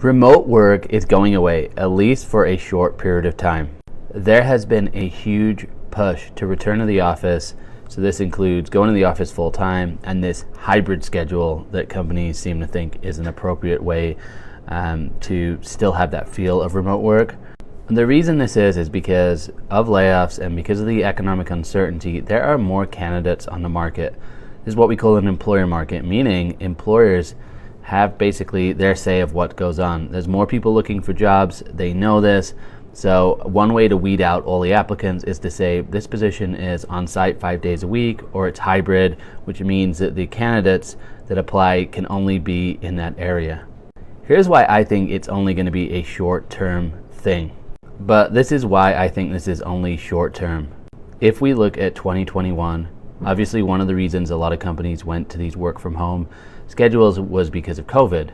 Remote work is going away, at least for a short period of time. There has been a huge push to return to the office, so this includes going to the office full time and this hybrid schedule that companies seem to think is an appropriate way to still have that feel of remote work. And the reason this is because of layoffs and because of the economic uncertainty, there are more candidates on the market. This is what we call an employer market, meaning employers have basically their say of what goes on. There's more people looking for jobs, they know this. So one way to weed out all the applicants is to say this position is on site 5 days a week, or it's hybrid, which means that the candidates that apply can only be in that area. Here's why I think it's only going to be a short-term thing. But this is why I think this is only short-term. If we look at 2021, obviously one of the reasons a lot of companies went to these work from home schedules was because of COVID.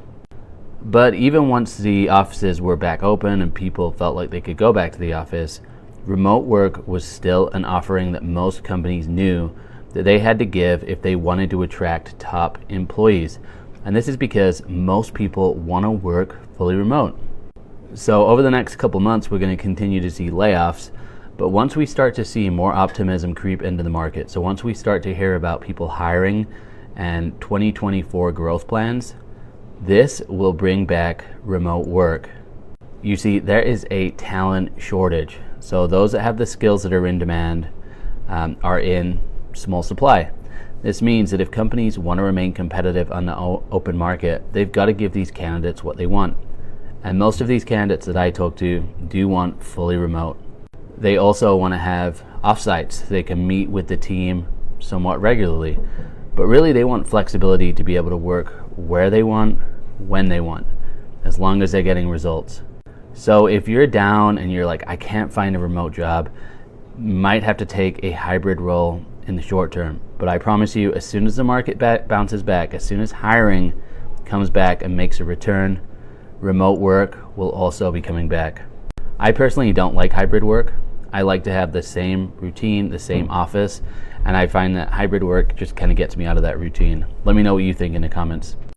But even once the offices were back open and people felt like they could go back to the office, remote work was still an offering that most companies knew that they had to give if they wanted to attract top employees. And this is because most people want to work fully remote. So over the next couple months, we're going to continue to see layoffs. But once we start to see more optimism creep into the market, so once we start to hear about people hiring and 2024 growth plans, this will bring back remote work. You see, there is a talent shortage. So those that have the skills that are in demand are in small supply. This means that if companies want to remain competitive on the open market, they've got to give these candidates what they want. And most of these candidates that I talk to do want fully remote. They also want to have offsites so they can meet with the team somewhat regularly. But really they want flexibility to be able to work where they want, when they want, as long as they're getting results. So if you're down and you're like, I can't find a remote job, you might have to take a hybrid role in the short term. But I promise you, as soon as the market bounces back, as soon as hiring comes back and makes a return, remote work will also be coming back. I personally don't like hybrid work. I like to have the same routine, the same office, and I find that hybrid work just kind of gets me out of that routine. Let me know what you think in the comments.